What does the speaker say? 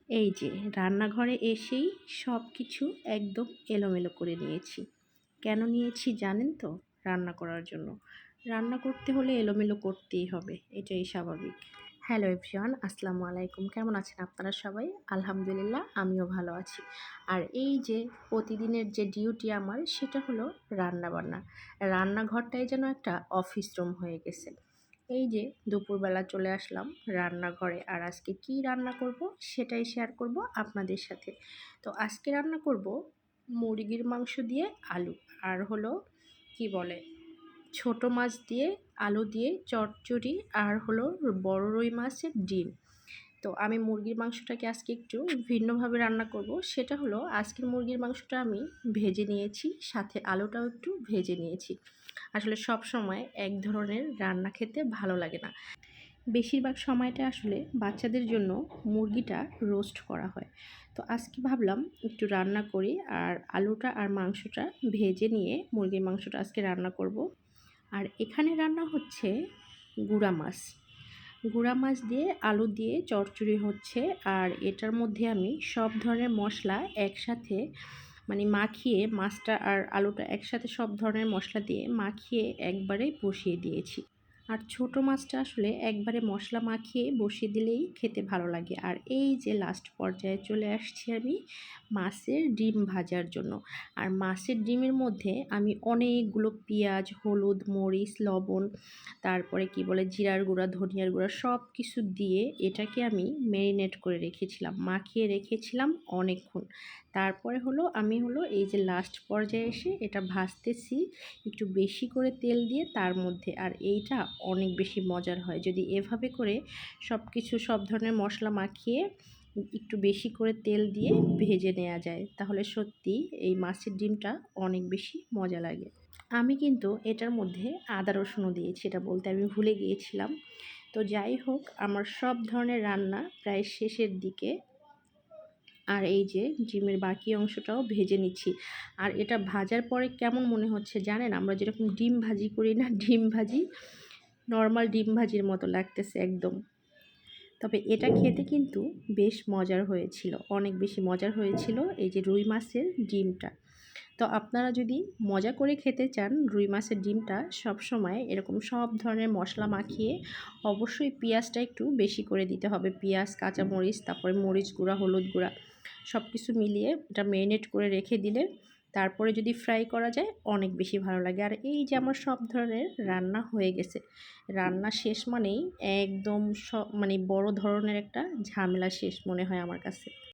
এই যে রান্নাঘরে এসেই সব কিছু একদম এলোমেলো করে নিয়েছি। কেন নিয়েছি জানেন তো? রান্না করার জন্য। রান্না করতে হলে এলোমেলো করতেই হবে, এটাই স্বাভাবিক। হ্যালো এভরিওয়ান, আসসালামু আলাইকুম। কেমন আছেন আপনারা সবাই? আলহামদুলিল্লাহ, আমিও ভালো আছি। আর এই যে প্রতিদিনের যে ডিউটি আমার, সেটা হলো রান্নাবান্না। রান্নাঘরটাই যেন একটা অফিস রুম হয়ে গেছে। এই যে দুপুরবেলা চলে আসলাম রান্নাঘরে, আর আজকে কি রান্না করব সেটাই শেয়ার করব আপনাদের সাথে। তো আজকে রান্না করব মুরগির মাংস দিয়ে আলু, আর হলো কি বলে ছোট মাছ দিয়ে আলু দিয়ে চচ্চড়ি, আর হলো বড় রুই মাছের ডিম। তো আমি মুরগির মাংসটাকে আজকে একটু ভিন্নভাবে রান্না করব। সেটা হলো আজকের মুরগির মাংসটা আমি ভেজে নিয়েছি, সাথে আলুটাও একটু ভেজে নিয়েছি। আসলে সব সময় এক ধরনের রান্না খেতে ভালো লাগে না। বেশিরভাগ সময়টা আসলে বাচ্চাদের জন্য মুরগিটা রোস্ট করা হয়। তো আজকে ভাবলাম একটু রান্না করি, আর আলুটা আর মাংসটা ভেজে নিয়ে মুরগির মাংসটা আজকে রান্না করব। আর এখানে রান্না হচ্ছে গুঁড়া মাছ। গুঁড়া মাছ দিয়ে আলু দিয়ে চচ্চড়ি হচ্ছে। আর এটার মধ্যে আমি সব ধরনের মশলা একসাথে মাখিয়ে, মাছটা আর আলুটা একসাথে সব ধরনের মশলা দিয়ে মাখিয়ে একবারে বসিয়ে দিয়েছি। আর ছোট মাছটা আসলে একবারে মশলা মাখিয়ে বসিয়ে দিলেই খেতে ভালো লাগে। আর এই যে লাস্ট পর্যায়ে চলে আসছি আমি মাছের ডিম ভাজার জন্য। আর মাছের ডিমের মধ্যে আমি অনেকগুলো পেঁয়াজ, হলুদ, মরিচ, লবণ, তারপরে কি বলে জিরার গুঁড়া, ধনিয়ার গুঁড়া সব কিছু দিয়ে এটাকে আমি ম্যারিনেট করে রেখেছিলাম, মাখিয়ে রেখেছিলাম অনেকক্ষণ। তারপরে আমি এই যে লাস্ট পর্যায়ে এসে এটা ভাজতেছি একটু বেশি করে তেল দিয়ে তার মধ্যে। আর এইটা অনেক বেশি মজার হয় যদি এভাবে করে সব ধরনের মশলা মাখিয়ে একটু বেশি করে তেল দিয়ে ভেজে নেওয়া যায়, তাহলে সত্যি এই মাছের ডিমটা অনেক বেশি মজা লাগে। আমি কিন্তু এটার মধ্যে আদা রসুনও দিয়েছি, এটা বলতে আমি ভুলে গিয়েছিলাম। তো যাই হোক, আমার সব ধরনের রান্না প্রায় শেষের দিকে। আর এই যে ডিমের বাকি অংশটাও ভেজে নিচ্ছি। আর এটা ভাজার পরে কেমন মনে হচ্ছে জানেন? আমরা যেরকম ডিম ভাজি করি না, ডিম ভাজি, নর্মাল ডিম ভাজির মতো লাগতেছে একদম। তবে এটা খেতে কিন্তু বেশ মজার হয়েছিল, অনেক বেশি মজার হয়েছিল এই যে রুই মাছের ডিমটা। তো আপনারা যদি মজা করে খেতে চান রুই মাছের ডিমটা, সব সময় এরকম সব ধরনের মশলা মাখিয়ে, অবশ্যই পেঁয়াজটা একটু বেশি করে দিতে হবে। পেঁয়াজ, কাঁচামরিচ, তারপরে মরিচ গুঁড়া, হলুদ গুঁড়া সব কিছু মিলিয়ে এটা ম্যারিনেট করে রেখে দিলে তারপরে যদি ফ্রাই করা যায় অনেক বেশি ভালো লাগে। আর এই যে আমার সব ধরনের রান্না হয়ে গেছে। রান্না শেষ মানেই একদম বড় ধরনের একটা ঝামেলা শেষ মনে হয় আমার কাছে।